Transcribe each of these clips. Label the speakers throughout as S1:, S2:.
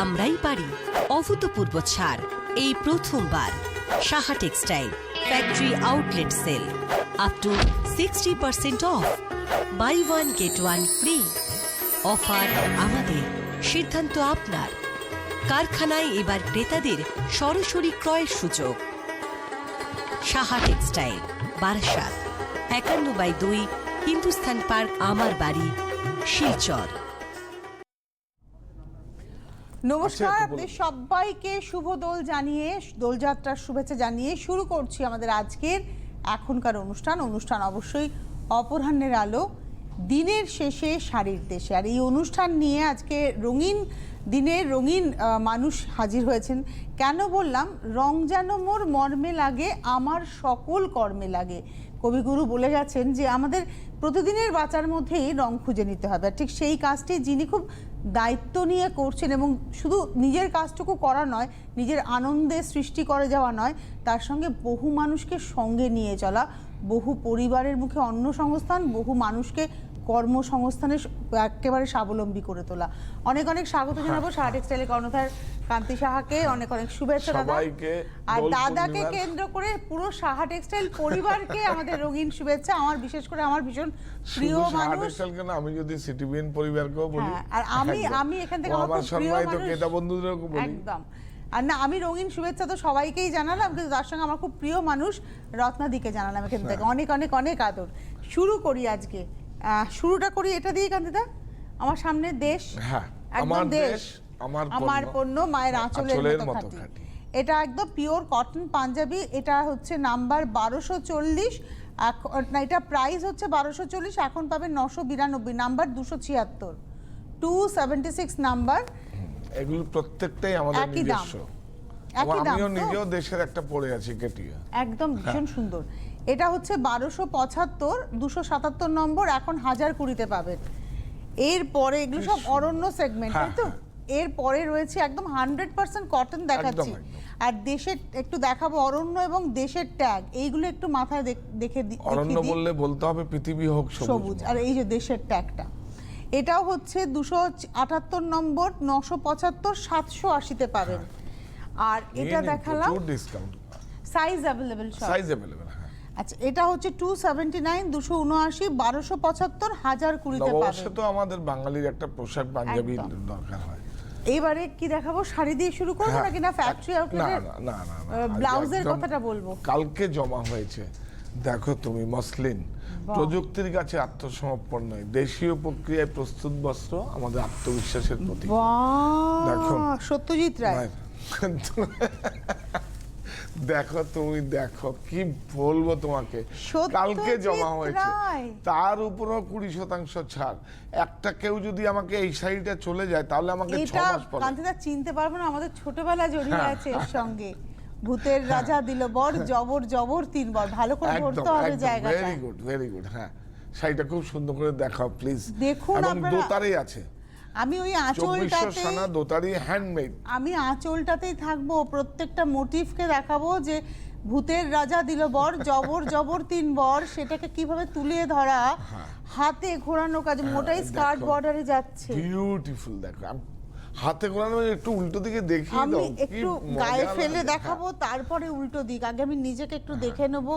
S1: আমরাই পারি অভূতপূর্ব ছাড় এই প্রথমবার Saha textile factory outlet sale up to 60% off buy one get one free offer আমাদের সিদ্ধান্ত আপনার কারখানায় এবার ক্রেতাদের সরাসরি ক্রয়ের সুযোগ সাহা টেক্সটাইল বারাসাত 51/2 হিন্দুস্তান পার্ক আমার বাড়ি শিলচর।
S2: নমস্কার, আপনাদের সবাইকে শুভ দোল জানিয়ে দোলযাত্রার শুভেচ্ছা জানিয়ে শুরু করছি আমাদের আজকের এখনকার অনুষ্ঠান অবশ্যই অপরাহ্নের আলো দিনের শেষে শাড়ির দেশে। আর এই অনুষ্ঠান নিয়ে আজকে রঙিন দিনের রঙিন মানুষ হাজির হয়েছেন। কেন বললাম, রং যেন মোর মর্মে লাগে আমার সকল কর্মে লাগে। কবিগুরু বলে গেছেন যে আমাদের প্রতিদিনের বাঁচার মধ্যেই রং খুঁজে নিতে হবে। আর ঠিক সেই কাজটি যিনি খুব দায়িত্ব নিয়ে করছেন এবং শুধু নিজের কাজটুকু করা নয়, নিজের আনন্দে সৃষ্টি করে যাওয়া নয়, তার সঙ্গে বহু মানুষকে সঙ্গে নিয়ে চলা, বহু পরিবারের মুখে অন্ন সংস্থান, বহু মানুষকে কর্মসংস্থানে একেবারে স্বাবলম্বী করে তোলা। অনেক অনেক স্বাগত জানাবো সাহা টেক্সটাইলের কর্ণধার কান্তি সাহাকে, অনেক অনেক শুভেচ্ছা দাদাকে। আর দাদাকে কেন্দ্র করে পুরো সাহা টেক্সটাইল পরিবারকে আমাদের রঙিন শুভেচ্ছা। আমার বিশেষ করে আমার ভীষণ প্রিয় মানুষ,
S3: আমি যদি সিটিবিএন পরিবারকেও বলি,
S2: আর আমি এখান থেকে আমার প্রিয়
S3: বন্ধুদেরকে বলি
S2: একদম। আর না, আমি রঙিন শুভেচ্ছা তো সবাইকেই জানালাম, কিন্তু তার সঙ্গে আমার খুব প্রিয় মানুষ রত্নাদিকে জানালাম এখান থেকে। অনেক অনেক অনেক আদর। শুরু করি আজকে, শুরুটা করি এটা দিয়ে কান্তিদা। আমার সামনে দেশ, একদম দেশ, আমার পণ্য মায়ের আঁচলের মতো খাঁটি। এটা একদম পিওর কটন পাঞ্জাবি। এটা হচ্ছে নাম্বার 1240, এটা প্রাইস হচ্ছে 1240, এখন পাবেন 992, নাম্বার 276, 276 নাম্বার।
S3: এগুলো প্রত্যেকটাই আমাদের নিজস্ব। আমিও নিজেও দেশের একটা পরে আছি কেটিয়া, একদম
S2: ভীষণ সুন্দর। এটা হচ্ছে 1275, 277 নম্বর, এখন 1020-তে পাবেন। এরপরে এগুলো সব অরণ্য সেগমেন্ট, তাই তো? এরপরে রয়েছে একদম 100% কটন দেখাচ্ছি। আর দেশের একটু দেখাবো অরণ্য এবং দেশের ট্যাগ, এইগুলো একটু মাথায় দেখে
S3: অরণ্য বললে বলতে হবে পৃথিবী হোক সবুজ।
S2: আর এই যে দেশের ট্যাগটা, এটাও হচ্ছে 278 নম্বর, 975, 780-তে পাবেন। আর এটা দেখালাম সাইজ অ্যাভেলেবল,
S3: সাইজ অ্যাভেলেবল।
S2: আচ্ছা, এটা হচ্ছে 279, 279, 1275, 1020-তে পাবেন।
S3: অবশ্য তো আমাদের বাঙালির একটা পোশাক পাঞ্জাবি দরকার হয়।
S2: এবারে কি দেখাবো, শাড়ি দিয়ে শুরু করব নাকি না ফ্যাক্টরি আউটলেটের
S3: না
S2: ব্লাউজের কথাটা বলবো?
S3: কালকে জমা হয়েছে, দেখো তুমি, মসলিন প্রযুক্তির কাছে আত্মসমর্পণ নয়, দেশীয় প্রক্রিয়ায় প্রস্তুত বস্ত্র আমাদের আত্মবিশ্বাসের প্রতীক।
S2: দেখো সত্যজিৎ রায়,
S3: দেখো তুমি, দেখো কি বলবো তোমাকে, কালকে জমা হয়েছে, তার উপরও 20% ছাড়। একটা কেউ যদি আমাকে এই শাড়িটা চলে যায় তাহলে আমাকে 6 মাস পরে
S2: কান্তিদা চিনতে পারবো না, আমাদের ছোটবেলা জড়িয়ে আছে এর সঙ্গে। ভূতের রাজা দিল বর, জবর জবর 3 বার, ভালো করে ধরতে হবে জায়গাটা।
S3: Very good, very good. হ্যাঁ, শাড়িটা খুব সুন্দর করে দেখাও প্লিজ।
S2: দেখুন
S3: আপনারা, দোতারে আছে,
S2: আমি ওই আঁচলটাতে,
S3: দোতারি হ্যান্ডমেড,
S2: আমি আঁচলটাতেই থাকবো, প্রত্যেকটা মোটিভকে দেখাবো যে ভূতের রাজা দিল বর, জবর জবর 3 বার, সেটাকে কিভাবে তুলে ধরা, হাতে ঘোরানো কাজ, মোটাই স্কার্ট বর্ডারে যাচ্ছে,
S3: বিউটিফুল। দেখো হাতে ঘোরানো, একটু উল্টো দিকে দেখিয়ে দাও,
S2: আমি একটু গায়ে ফেলে দেখাবো, তারপরে উল্টো দিক, আগে আমি নিজেকে একটু দেখে নেব।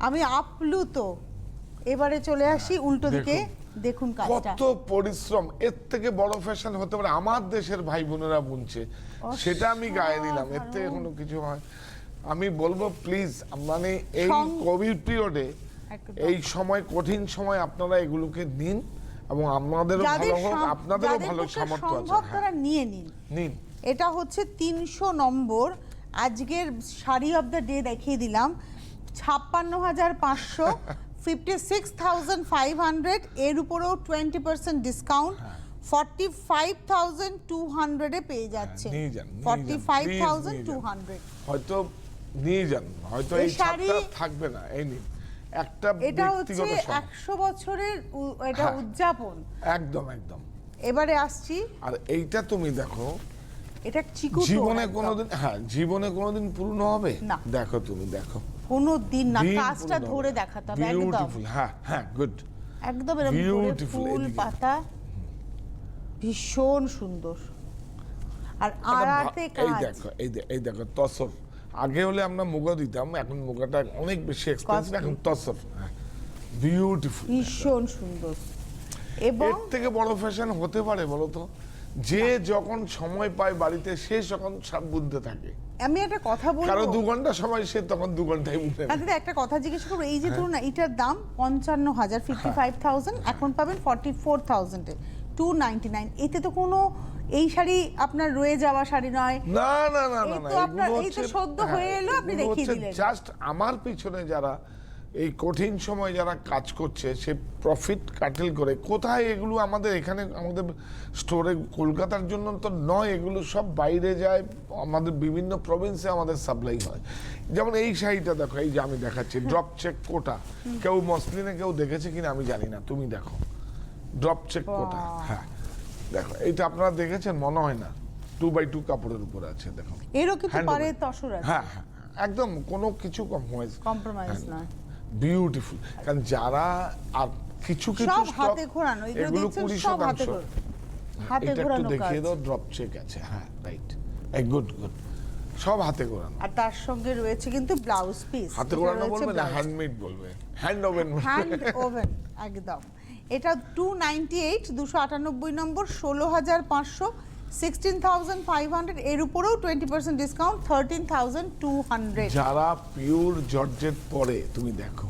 S2: আমি আপ্লুত। এবারে চলে আসি উল্টো দিকে, দেখুন কাজটা
S3: কত পরিশ্রম। এর থেকে বড় ফ্যাশন হতে পারে? আমার দেশের ভাই বোনেরা বুনছে, সেটা আমি গায়ে দিলাম, এর থেকে কোনো কিছু হয়? আমি বলবো প্লিজ, মানে এই কোভিড পিরিয়ডে, এই সময়, কঠিন সময়, আপনারা এগুলোকে নিন এবং আপনাদেরও ভালো হোক, আপনাদেরও ভালো সামর্থ্য আছে,
S2: তারা নিয়ে নিন। এটা হচ্ছে 300 নম্বর, আজকের শাড়ি অফ দ্য ডে দেখিয়ে দিলাম, 56,500, 56,500, এর উপরেও 20% ডিসকাউন্ট, 45,200-এ পেয়ে যাচ্ছে। 45,200
S3: হয়তো নিয়ে যান, হয়তো এই ছাড়টা থাকবে না, এই নিন।
S2: এটা হচ্ছে 100 বছরের এটা উদযাপন,
S3: একদম একদম।
S2: এবারে আসছি,
S3: আর এইটা তুমি দেখো,
S2: এটা চিকু,
S3: জীবনে কোনোদিন পূর্ণ হবে না। দেখো তুমি, দেখো
S2: কোনোদিন না, কাজটা ধরে দেখাতে হবে একদম।
S3: বিউটিফুল, হ্যাঁ গুড,
S2: একদম এরকম ফুল পাতা, ভীষণ সুন্দর। আর আড়াতে
S3: এই
S2: কাজ
S3: দেখো এই দেখো তসর, আগে হলে আমরা মুগা দিতাম, এখন মুগাটা অনেক বেশি এক্সপেন্সিভ, এখন তসর। বিউটিফুল,
S2: ভীষণ সুন্দর। এবং
S3: এর থেকে বড় ফ্যাশন হতে পারে বলো তো? যে যখন সময় পায় বাড়িতে সে যখন সব বুনতে থাকে।
S2: আমি একটা কথা বলবো,
S3: কারো 2 ঘন্টা সময়, সে তখন 2 ঘন্টায় বুনে নেয়।
S2: দাদা একটা কথা জিজ্ঞেস করবো, এই যে ধরুন না এটার দাম 55,000 55,000, এখন পাবেন 44,000 এ 299। এতে তো কোনো এই শাড়ি আপনার রয়ে যাওয়া শাড়ি নয়।
S3: না না না না
S2: এই
S3: না,
S2: তো আপনার এই তো সদ্য হয়ে এলো, আপনি দেখিয়ে দিলেন।
S3: জাস্ট আমার পিছনে যারা এই কঠিন সময় যারা কাজ করছে, সে প্রফিট কাটেল করে কোথায় এগুলো আমাদের এখানে আমাদের স্টোরে, কলকাতার জন্য তো নয়, এগুলো সব বাইরে যায়, আমাদের বিভিন্ন প্রভিন্সে আমাদের সাপ্লাই হয়। যেমন এই শাড়িটা দেখো, এই যে আমি দেখাচ্ছি ড্রপ চেক কোটা, কেউ মসলিনে কেউ দেখেছে কিনা আমি জানি না, তুমি দেখো ড্রপ চেক কোটা। হ্যাঁ দেখো, এইটা আপনারা দেখেছেন মনে হয় না, 2x2 কাপড়ের উপরে আছে, দেখো
S2: এরও কিন্তু
S3: Handmade।
S2: পারে তসর আছে।
S3: হ্যাঁ হ্যাঁ, একদম কোনো কিছু
S2: কম্প্রোমাইজ নয়।
S3: বিউটিফুল। কারণ যারা আর কিছু কিছু
S2: সব
S3: stock,
S2: হাতে ঘোরানো, এগুলো দেখছেন
S3: 20%
S2: সব হাতে ঘোরানো। হাতে
S3: এটা একটু
S2: ঘোরানো কাজ।
S3: দেখিয়ে দাও, ড্রপ চেক আছে। হ্যাঁ রাইট, গুড গুড, সব হাতে ঘোরানো।
S2: আর তার সঙ্গে রয়েছে কিন্তু ব্লাউজ পিস।
S3: হাতে ঘোরানো বলবে না, হ্যান্ডমেড বলবে, হ্যান্ড ওভেন।
S2: হ্যান্ড ওভেন, একদম। এটা 298, 298 নম্বর, 16,500, 16,500, এর উপরেও 20% ডিসকাউন্ট, 13,200।
S3: যারা পিওর জর্জেট পরে, তুমি দেখো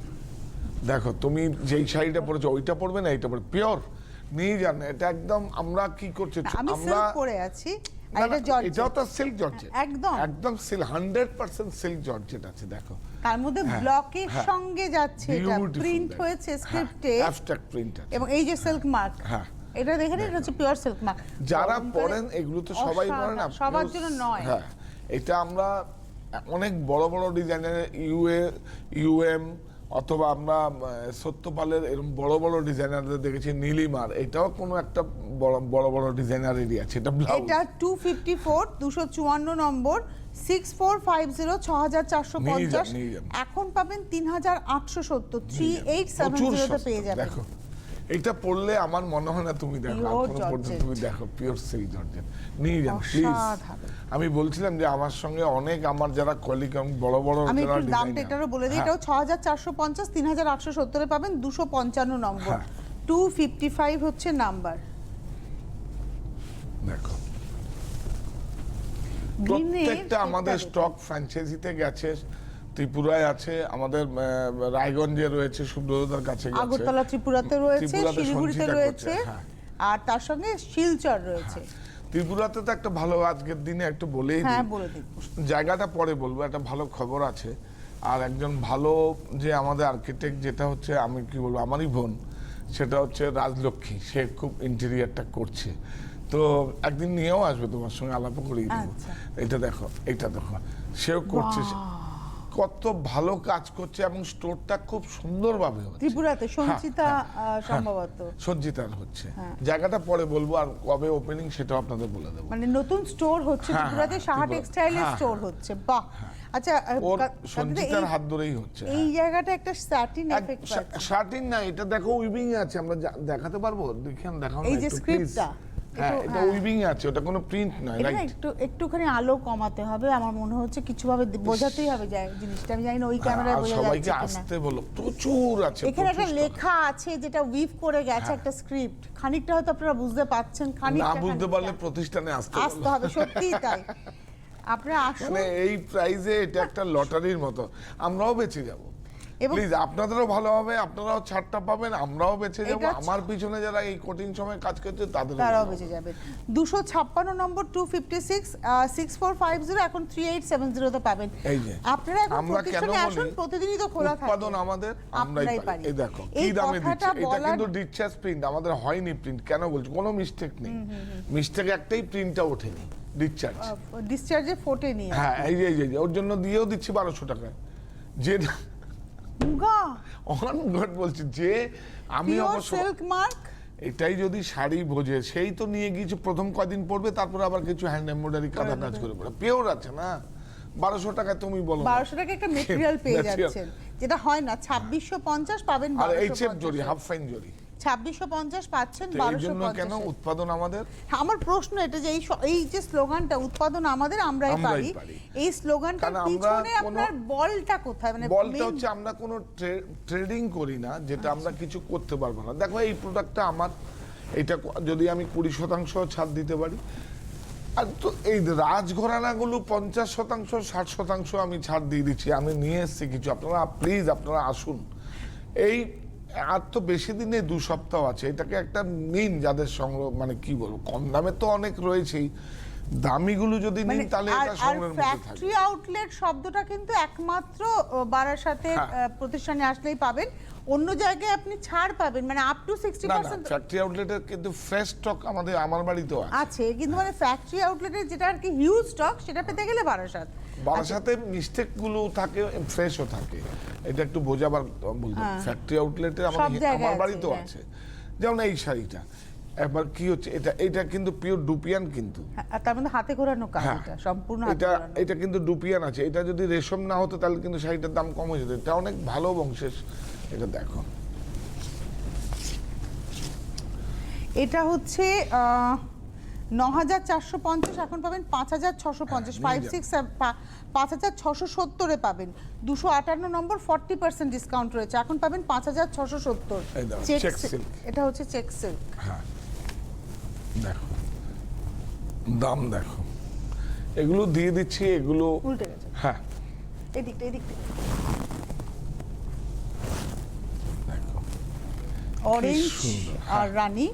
S3: দেখো, তুমি যেই শাড়িটা পরেছো ওইটা পরবে না, এইটা পরবে পিওর, নিয়ে যান। এটা একদম আমরা কি করছি,
S2: আমি
S3: আমরা
S2: সিল্ক পরে আছি, আর
S3: না,
S2: এটা
S3: না,
S2: জর্জেট।
S3: এটাও তো সিল্ক জর্জেট,
S2: একদম।
S3: একদম সিল্ক, 100% সিল্ক জর্জেট আছে। দেখো
S2: তার মধ্যে ব্লকের
S3: হ্যাঁ।
S2: সঙ্গে যাচ্ছে, এটা
S3: Beautiful,
S2: প্রিন্ট
S3: দেখো।
S2: হয়েছে স্ক্রিপ্টে,
S3: অ্যাবস্ট্রাক্ট প্রিন্ট আছে।
S2: এবং এই যে সিল্ক মার্ক,
S3: হ্যাঁ।
S2: এটা দেখেন, এটা হচ্ছে পিওর সিল্ক মার্ক।
S3: যারা পরেন এগুলো তো সবাই পরে না,
S2: সবার জন্য নয়।
S3: হ্যাঁ, এটা আমরা অনেক বড় বড় ডিজাইনের ইউএম অথবা আমরা সত্যপালের এরকম বড় বড় ডিজাইনারদের দেখেছি, নীলিমার, এটাও কোনো একটা বড় বড় ডিজাইনারেরই আছে। এটা ব্লাউজ,
S2: এটা 254, 254 নম্বর, 6450, 6450।
S3: নিয়ে যান।
S2: এখন পাবেন 3870,
S3: প্রচুর
S2: 3870 তে পেয়ে
S3: সস্তা।
S2: যাবেন।
S3: দেখো এটা পড়লে আমার মনে হয় না, তুমি দেখো
S2: Pure
S3: এখনো পর্যন্ত
S2: georgette।
S3: তুমি দেখো পিওর সিল্ক জর্জেট, নিয়ে যান প্লিজ।
S2: অসাধারণ।
S3: আমি বলছিলাম যে আমার সঙ্গে অনেক আমার যারা কলিগ, বড় বড়
S2: আমি
S3: যারা
S2: একটু দামটা
S3: designer,
S2: এটারও বলে দিই,
S3: হ্যাঁ,
S2: এটাও 6450, 3870 এ পাবেন, 255 নম্বর,
S3: হ্যাঁ।
S2: 255 হচ্ছে নাম্বার।
S3: দেখো
S2: গ্রিনের
S3: প্রত্যেকটা আমাদের স্টক ফ্র্যাঞ্চাইজিতে গেছে, ত্রিপুরায় আছে, আমাদের রায়গঞ্জে রয়েছে, সুব্রতদার কাছে গেছে,
S2: আগরতলা ত্রিপুরাতে রয়েছে,
S3: ত্রিপুরাতে
S2: শিলিগুড়িতে
S3: সঞ্চিতা
S2: রয়েছে,
S3: করছে, হ্যাঁ।
S2: আর তার সঙ্গে শিলচর রয়েছে।
S3: ত্রিপুরাতে তো একটা ভালো, আজকের দিনে একটু বলেই
S2: হ্যাঁ,
S3: দিই।
S2: বলে দিন।
S3: জায়গাটা পরে বলবো, একটা ভালো খবর আছে। আর একজন ভালো যে আমাদের আর্কিটেক্ট, যেটা হচ্ছে আমি কি বলবো, আমারই বোন, সেটা হচ্ছে রাজলক্ষ্মী, সে খুব ইন্টেরিয়ারটা করছে। তো একদিন নিয়েও আসবে, তোমার সঙ্গে আলাপ করিয়ে দেবো।
S2: আচ্ছা।
S3: এটা দেখো, এটা দেখো, সেও করছে, কত ভালো কাজ করছে, এবং স্টোরটা খুব সুন্দরভাবে হচ্ছে।
S2: ত্রিপুরাতে সঞ্চিতা সম্ভবত
S3: সজ্জিতার হচ্ছে।
S2: হ্যাঁ।
S3: জায়গাটা পরে বলবো, আর কবে ওপেনিং সেটাও আপনাদের বলে দেবো।
S2: মানে নতুন স্টোর হচ্ছে
S3: হ্যাঁ,
S2: ত্রিপুরাতে,
S3: হ্যাঁ,
S2: সাহা
S3: ত্রিপুরা।
S2: টেক্সটাইলের
S3: হ্যাঁ,
S2: স্টোর
S3: হ্যাঁ,
S2: হচ্ছে। বাহ, আচ্ছা,
S3: ওর
S2: কাকিদা,
S3: সঞ্জিতার হাত ধরেই হচ্ছে।
S2: এই জায়গাটা একটা স্যাটিন এফেক্ট পাচ্ছে।
S3: শার্টিং না, এটা দেখো উইভিং আছে, আমরা দেখাতে পারবো, দেখেন দেখাও না
S2: এই যে
S3: একটু,
S2: স্ক্রিপ্টটা,
S3: please। হ্যাঁ, এটা উইভিং আছে, ওটা কোনো প্রিন্ট নয়,
S2: এটা না
S3: রাইট?
S2: একটুখানি আলো কমাতে হবে, আমার মনে হচ্ছে কিছু ভাবে বোঝাতেই হবে যায় জিনিসটা। আমি জানি না ওই ক্যামেরায়
S3: আর
S2: বোঝা
S3: সবাইকে
S2: যাচ্ছে কিনা।
S3: আসতে বলো, প্রচুর আছে,
S2: এখানে একটা
S3: প্রচুর stock।
S2: লেখা আছে যেটা উইভ করে গেছে, একটা স্ক্রিপ্ট, খানিকটা হয়তো আপনারা বুঝতে পাচ্ছেন,
S3: না
S2: খানিকটা
S3: বুঝতে
S2: খানিকটা।
S3: পারলে প্রতিষ্ঠানে আসতে
S2: আসতে
S3: বলো।
S2: হবে, সত্যিই তাই। আপনারা আসুন,
S3: মানে এই প্রাইজে এটা একটা লটারির মতো, আমরাও বেঁচে যাব।
S2: এবং
S3: প্লিজ, আপনাদেরও ভালো হবে, আপনারাও ছাড়টা পাবেন, আমরাও বেঁচে যাব,
S2: এটা
S3: আমার পিছনে যারা এই কঠিন সময় কাজ করছে তাদেরও
S2: তারাও
S3: ভালো হবে।
S2: বেঁচে যাবে। 256 নম্বর, 256, 6450, এখন 3870 তে পাবেন।
S3: এই যে,
S2: আপনারা এখন
S3: আমরা কেন
S2: প্রতিষ্ঠানে আসুন,
S3: বলি,
S2: প্রতিদিনই তো খোলা থাকে।
S3: উৎপাদন আমাদের, আমরাই
S2: আপনারাই
S3: পারি।
S2: পারি।
S3: এই দেখো কি
S2: এই
S3: দামে দিচ্ছে,
S2: কথাটা
S3: এটা
S2: বলার-
S3: কিন্তু ডিসচার্জ প্রিন্ট, আমাদের হয়নি প্রিন্ট। কেন বলছি, কোনো মিস্টেক নেই, মিস্টেক একটাই, প্রিন্টটা ওঠেনি, ডিসচার্জ।
S2: ডিসচার্জে ফোটেনি।
S3: হ্যাঁ, এই যে ওর জন্য দিয়েও দিচ্ছি 1200 টাকা। যে
S2: মুগা
S3: অন গড বলছি, যে আমি
S2: পিওর
S3: অবশ্য
S2: সিল্ক মার্ক,
S3: এটাই যদি শাড়ি বোঝে, সেই তো নিয়ে গিয়েছে, প্রথম কদিন পড়বে, তারপর আবার কিছু হ্যান্ড এমব্রয়ডারি কাঁথা কাজ করে পড়ে, পিওর আছে না। 1200 টাকায় তুমি বলো না।
S2: 1200 টাকা একটা মেটেরিয়াল পেয়ে
S3: Material।
S2: যাচ্ছেন, যেটা হয় না 2650 পাবেন
S3: আর
S2: 1250
S3: এইচএফ জরি, হাফ ফাইন জরি।
S2: 2650 পাচ্ছেন
S3: তো এই জন্য কেন
S2: 1250।
S3: উৎপাদন আমাদের?
S2: আমার প্রশ্ন এটা যে এই যে স্লোগানটা উৎপাদন আমাদের আমরাই
S3: আমরাই
S2: পারি,
S3: পারি।
S2: এই স্লোগানটার
S3: কারণ আমরা
S2: পিছনে
S3: কোনো-
S2: আপনার বলটা কোথায়? মানে
S3: বলটা
S2: main-
S3: হচ্ছে আমরা কোনো ট্রেডিং করি না যেটা আমরা কিছু করতে পারবো না। দেখো এই প্রোডাক্টটা আমার, এটা যদি আমি 20% ছাড় দিতে পারি, আর তো এই রাজঘরানাগুলো 50%, 60% আমি ছাড় দিয়ে দিচ্ছি। আমি নিয়ে এসেছি কিছু, আপনারা প্লিজ আপনারা আসুন। এই আর তো বেশি দিনে 2 সপ্তাহ আছে, এটাকে একটা নিন যাদের সংগ্রহ, মানে কি বলবো, কম দামে তো অনেক রয়েছেই, দামিগুলো যদি নিন তাহলে এটা সংগ্রহের মধ্যে থাকবে।
S2: ফ্যাক্টরি আউটলেট শব্দটা কিন্তু একমাত্র বারাসাতের
S3: হ্যাঁ।
S2: প্রতিষ্ঠানে আসলেই পাবেন, অন্য জায়গায় আপনি ছাড় পাবেন মানে আপ টু
S3: না না,
S2: 60%
S3: ফ্যাক্টরি আউটলেটের কিন্তু ফ্রেশ স্টক আমার বাড়িতেও আছে।
S2: আছে, কিন্তু মানে ফ্যাক্টরি আউটলেটের যেটা আর কি হিউজ স্টক, সেটা পেতে গেলে বারাসাত।
S3: বারাসাতে মিস্টেক গুলো থাকে, ফ্রেশও থাকে, এটা একটু বোঝাবার বলতে। ফ্যাক্টরি আউটলেটে
S2: সব জায়গায়
S3: আমার
S2: আছে,
S3: বাড়িতেও
S2: হ্যাঁ।
S3: আছে। যেমন এই শাড়িটা, একবার কি হচ্ছে, এটা কিন্তু পিওর ডুপিয়ান কিন্তু।
S2: আর তার মধ্যে হাতে ঘোরানো কাজ,
S3: হ্যাঁ।
S2: এটা সম্পূর্ণ হাতে
S3: এটা
S2: ঘোরানো।
S3: এটা কিন্তু ডুপিয়ান আছে। এটা যদি রেশম না হতো তাহলে কিন্তু শাড়িটার দাম কম হয়ে যেত। এটা অনেক ভালো বংশের। এটা দেখো,
S2: এটা হচ্ছে 9450, এখন পাবেন 5650,
S3: হ্যাঁ, নিয়ে
S2: 5670-এ পাবেন। 258 নম্বর, 40% ডিসকাউন্ট রয়েছে, এখন পাবেন 5670।
S3: এই দাও,
S2: চেক
S3: check
S2: সিল্ক,
S3: silk।
S2: এটা হচ্ছে চেক সিল্ক।
S3: হ্যাঁ দেখো দাম দেখো, এগুলো দিয়ে দিচ্ছি, এগুলো
S2: উল্টে গেছে,
S3: হ্যাঁ
S2: এদিকটা এদিকটা।
S3: দেখো
S2: অরেঞ্জ
S3: সুন্দর,
S2: আর রানী,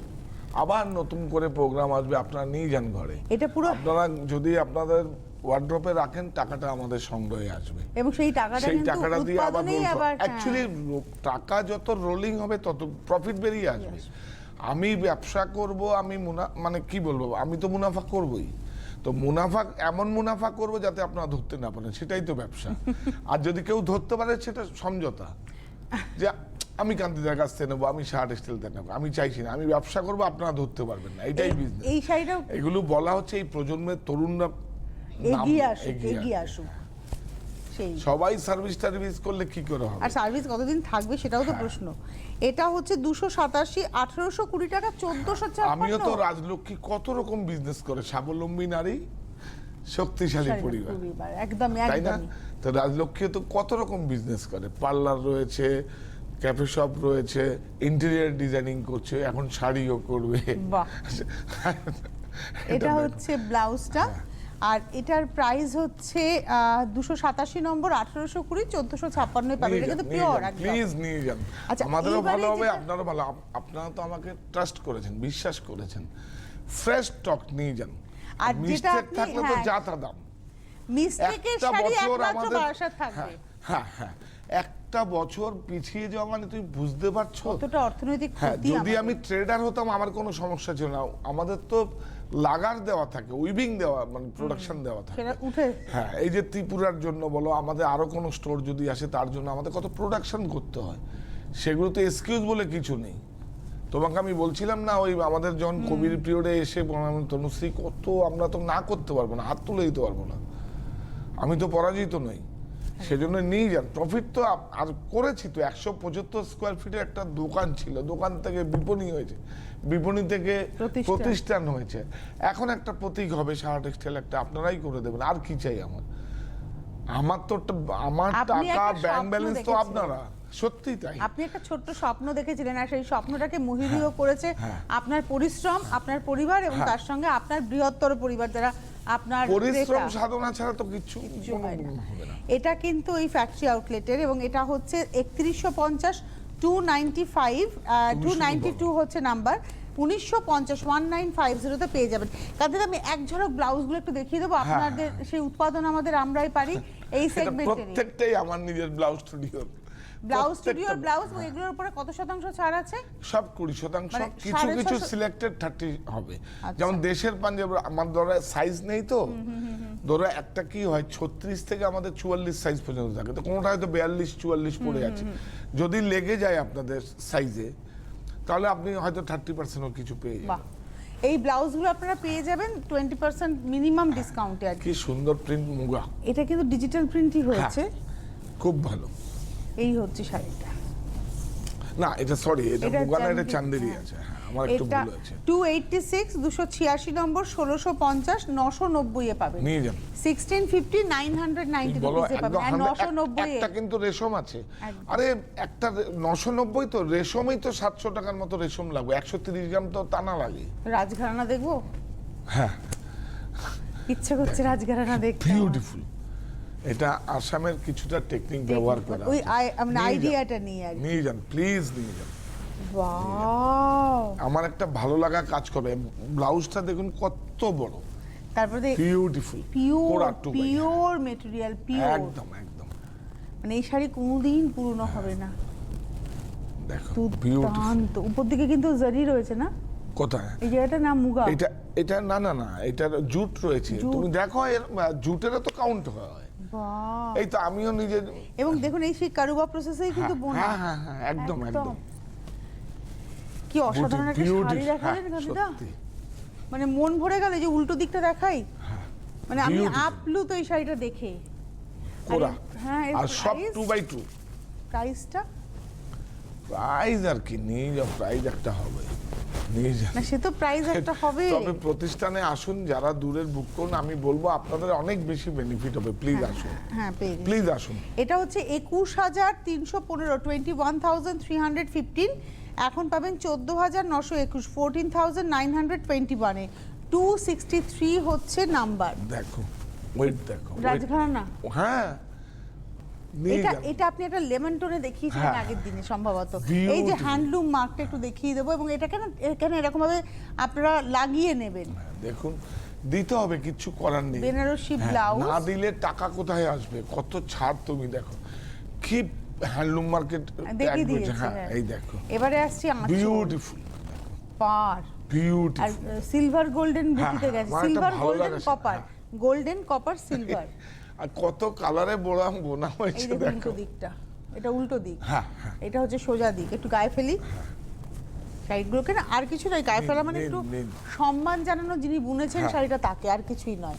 S3: আবার নতুন করে প্রোগ্রাম আসবে, আপনারা নিয়ে যান ঘরে।
S2: এটা পুরো,
S3: আপনারা যদি আপনাদের ওয়ার্ড্রপে রাখেন, টাকাটা আমাদের সংগ্রহে আসবে।
S2: এবং সেই টাকাটা
S3: সেই
S2: কিন্তু
S3: টাকাটা দিয়ে আবার
S2: উৎপাদনেই আবার, হ্যাঁ।
S3: অ্যাকচুয়ালি টাকা যত রোলিং হবে তত প্রফিট বেরিয়ে আসবে। আমি ব্যবসা করব, আমি মানে কি বলবো, আমি তো মুনাফা করবই। তো মুনাফা, এমন মুনাফা করব যাতে আপনারা ধরতে না পারেন, সেটাই তো ব্যবসা। আর যদি কেউ ধরতে পারে সেটা সমঝোতা, যে আমি কান্তিদার কাছ থেকে নেবো, আমি শার্ট স্টাইল থেকে নেবো, আমি চাইছি না। আমি ব্যবসা করবো, আপনারা ধরতে পারবেন না, এটাই বিজনেস।
S2: এই শাড়িটাও
S3: এগুলো বলা হচ্ছে এই প্রজন্মের তরুণরা
S2: এগিয়ে আসুক। সেই
S3: সবাই সার্ভিস টার্ভিস করলে কি করে হবে?
S2: আর সার্ভিস কতদিন থাকবে সেটাও তো প্রশ্ন। এটা হচ্ছে 287, 1820 টাকা, 1456।
S3: আমিও তো রাজলক্ষ্মী কত রকম বিজনেস করে, স্বাবলম্বী নারী, শক্তিশালী পরিবার,
S2: একদমই
S3: তাই না?
S2: একদমই।
S3: তো রাজলক্ষ্মী তো কত রকম বিজনেস করে, পার্লার রয়েছে, ক্যাফে শপ রয়েছে, ইন্টেরিয়র ডিজাইনিং করছে, এখন শাড়িও করবে।
S2: বাহ। এটা হচ্ছে ব্লাউজটা, আর এটার প্রাইস হচ্ছে 287 নম্বর, 1820, 1456 পাবেন। এটা কিন্তু পিওর একদম।
S3: প্লিজ নিয়ে যান।
S2: আচ্ছা,
S3: আমাদেরও
S2: এইবারে
S3: ভালো হবে,
S2: যেটা-
S3: আপনারও ভালো। আপনারা তো আমাকে ট্রাস্ট করেছেন, বিশ্বাস করেছেন। ফ্রেশ স্টক নিয়ে যান।
S2: আর যেটা
S3: মিস্টেক
S2: আপনি,
S3: থাকলে তো
S2: হ্যাঁ,
S3: যা তা দাম।
S2: মিস্টেকের
S3: একটা
S2: শাড়ি
S3: বছর
S2: একমাত্র
S3: আমাদের,
S2: বারাসাত থাকবে।
S3: হ্যাঁ হ্যাঁ, একটা বছর পিছিয়ে যাওয়া মানে তুমি বুঝতে পারছো?
S2: কতটা অর্থনৈতিক
S3: হ্যাঁ,
S2: ক্ষতি
S3: যদি
S2: আমাদের।
S3: আমি ট্রেডার হতাম আমার কোনো সমস্যা ছিল না। আমাদের তো লাগার দেওয়া থাকে, উইভিং দেওয়া, মানে প্রোডাকশন দেওয়া থাকে।
S2: সেটা উঠে,
S3: হ্যাঁ, এই যে ত্রিপুরার জন্য বলো, আমাদের আরো কোনো স্টোর যদি আসে তার জন্য আমাদের কত প্রোডাকশন করতে হয়, সেগুলো তো এক্সকিউজ বলে কিছু নেই। তোমাকে আমি বলছিলাম না, ওই আমাদের যখন কোভিড পিরিয়ডে এসে তনুশ্রী, কত আমরা তো না করতে পারবো না, হাত তুলে দিতে পারবো না, আমি তো পরাজিত নই। সেজন্য নিয়ে যান, প্রফিট তো আর করেছি তো। 175 স্কোয়ার ফিটের একটা দোকান ছিল, দোকান থেকে বিপণী হয়েছে, বিপণী থেকে প্রতিষ্ঠান হয়েছে, এখন একটা প্রতীক হবে সারা টেক্সটাইল, একটা আপনারাই করে দেবেন। আর কি চাই আমার? আমার তো আমার
S2: আপনি
S3: টাকা,
S2: একটা
S3: ব্যাংক
S2: স্বপ্ন
S3: ব্যালেন্স তো
S2: দেখেছিলেন।
S3: আপনারা, সত্যি তাই।
S2: আপনি একটা ছোট্ট স্বপ্ন দেখেছিলেন, আর সেই স্বপ্নটাকে মহিরীয় করেছে আপনার পরিশ্রম, আপনার পরিবার, এবং তার সঙ্গে আপনার বৃহত্তর পরিবার যারা আপনার
S3: পরিশ্রম
S2: ক্রেতা।
S3: সাধনা ছাড়া তো কিচ্ছু
S2: হয় না।
S3: হবে না।
S2: এটা কিন্তু এই ফ্যাক্টরি আউটলেটের, এবং এটা হচ্ছে 3150, 295, 292 হচ্ছে নাম্বার, 1950, 1950 তে পেয়ে যাবেন। কাদের আমি এক ঝলক ব্লাউজগুলো একটু দেখিয়ে দেবো আপনাদের। সেই উৎপাদন আমাদের আমরাই পারি এই
S3: এটা
S2: সেগমেন্টে।
S3: প্রত্যেকটাই আমার নিজের ব্লাউজ স্টুডিও,
S2: ব্লাউজ স্টুডিওর ব্লাউজ, এগুলোর উপরে কত শতাংশ ছাড় আছে?
S3: সব 20%।
S2: মানে
S3: কিছু কিছু
S2: 650
S3: সিলেক্টেড 30 হবে।
S2: আচ্ছা।
S3: যেমন দেশের পাঞ্জাব, আমার ধরো সাইজ নেই তো, ধরো একটা কি হয় 36 থেকে আমাদের 44 সাইজ পর্যন্ত থাকে, তো কোনোটা হয়তো 42 44 পড়ে আছে। যদি লেগে যায় আপনাদের সাইজে, তাহলে আপনি হয়তো 30% কিছু পেয়ে
S2: বাহ,
S3: যাবেন।
S2: এই ব্লাউজগুলো আপনারা পেয়ে যাবেন 20% মিনিমাম ডিসকাউন্টে আর কি।
S3: কি সুন্দর প্রিন্ট, মুগা,
S2: এটা কিন্তু ডিজিটাল প্রিন্টই হয়েছে।
S3: খুব ভালো।
S2: এই হচ্ছে শাড়িটা।
S3: না এটা সরি এটা
S2: এটা
S3: মুগা না, এটা
S2: চান্দেরি,
S3: চান্দেরি
S2: হ্যাঁ।
S3: আছে, হ্যাঁ আমার একটু
S2: এটা
S3: ভুল আছে।
S2: 286 286 নম্বর 1650 990 এ পাবেন।
S3: নিয়ে যান।
S2: 1650 990
S3: বলো
S2: রুপিসে পাবেন আর
S3: একদম
S2: 990 এ
S3: একটা কিন্তু রেশম আছে।
S2: একদম।
S3: আরে একটা 990 তো রেশমই তো 700 টাকার মতো রেশম লাগবে, 130 গ্রাম তো টানা লাগে।
S2: রাজঘরানা দেখবো,
S3: হ্যাঁ
S2: ইচ্ছে করছে রাজঘরানা দেখতে।
S3: বিউটিফুল। এটা আসামের কিছুটা টেকনিক ব্যবহার করা
S2: ওই
S3: আছে।
S2: মানে
S3: নিয়ে যান,
S2: আইডিয়াটা নিয়ে আর
S3: নিয়ে যান প্লিজ নিয়ে যান।
S2: ওয়াও,
S3: আমার একটা ভালো লাগা কাজ করবে, ব্লাউজটা দেখুন কত বড়,
S2: তারপরে
S3: বিউটিফুল
S2: পিওর মেটেরিয়াল, পিওর
S3: একদম একদম।
S2: মানে এই শাড়ি কোনোদিন পুরনো হবে না।
S3: দেখো বিউটিফুল।
S2: দুর্দান্ত। উপর দিকে কিন্তু জারি রয়েছে না,
S3: কোথায়
S2: এই জায়গাটা না মুগা,
S3: এটা এটা না না না এটার জুট রয়েছে,
S2: জুট।
S3: তুমি দেখো এর জুটেরও তো কাউন্ট হয়।
S2: বাহ।
S3: এই তো আমিও নিজে
S2: এবং দেখুন এই সেই কারুবা প্রসেসেই কিন্তু বোনা।
S3: হ্যাঁ হ্যাঁ হ্যাঁ একদম একদম।
S2: কি অসাধারণ একটা শাড়ি দেখালেন গাবিদা,
S3: সত্যি
S2: মানে মন ভরে গেল। যে উল্টো দিকটা দেখাই, মানে আমি
S3: Beautiful.
S2: আপ্লুত এই শাড়িটা দেখে।
S3: কোরা
S2: হ্যাঁ,
S3: আর সব 2x2
S2: প্রাইসটা
S3: প্রাইস আর কি নিয়ে যাও, প্রাইস একটা হবে নিয়ে যান।
S2: না, সে তো প্রাইস একটা হবে।
S3: তবে প্রতিষ্ঠানে আসুন, যারা দূরের বুক করুন, আমি বলবো আপনাদের অনেক বেশি বেনিফিট হবে, প্লিজ আসুন
S2: হ্যাঁ পেয়ে গেছি।
S3: প্লিজ আসুন।
S2: এটা হচ্ছে 21,315 21,315, এখন পাবেন 14,921 14,921 263 হচ্ছে নাম্বার।
S3: দেখো ওয়েট দেখো wait।
S2: রাজঘরানা
S3: হ্যাঁ নিয়ে
S2: এটা
S3: যান।
S2: এটা আপনি একটা লেমন টোনে দেখিয়েছিলেন
S3: হ্যাঁ।
S2: আগের দিনে সম্ভবত।
S3: Beautiful.
S2: এই যে হ্যান্ডলুম মার্কটা একটু দেখিয়ে দেবো, এবং এটা কেন এখানে এরকম ভাবে আপনারা লাগিয়ে নেবেন।
S3: দেখুন দিতে হবে, কিচ্ছু করার নেই।
S2: বেনারসি
S3: হ্যাঁ,
S2: ব্লাউজ,
S3: না দিলে টাকা কোথায় আসবে, কত ছাড় তুমি দেখো কি হ্যান্ডলুম মার্কেট
S2: দেখিয়ে দিয়েছে।
S3: হ্যাঁ
S2: হ্যাঁ।
S3: এই দেখো
S2: এবারে আসছি আঁচল,
S3: বিউটিফুল
S2: পার আর
S3: বিউটিফুল।
S2: সিলভার গোল্ডেন বুটিতে
S3: হ্যাঁ,
S2: গেছে,
S3: আমার একটা
S2: সিলভার
S3: ভালো
S2: গোল্ডেন
S3: লাগা
S2: কপার,
S3: হ্যাঁ।
S2: Golden copper silver.
S3: আর কত কালারে বোনা
S2: এই
S3: হয়েছে
S2: দেখুন
S3: দেখো।
S2: উল্টো দিকটা, এটা উল্টো দিক,
S3: হ্যাঁ হ্যাঁ
S2: এটা হচ্ছে সোজা দিক। একটু গায়ে ফেলি শাড়িগুলোকে, না আর কিছু নয়, গায়ে ফেলা মানে
S3: নিন,
S2: একটু
S3: নিন।
S2: সম্মান জানানো, যিনি বুনেছেন
S3: হ্যাঁ।
S2: শাড়িটা তাকে, আর কিছুই নয়।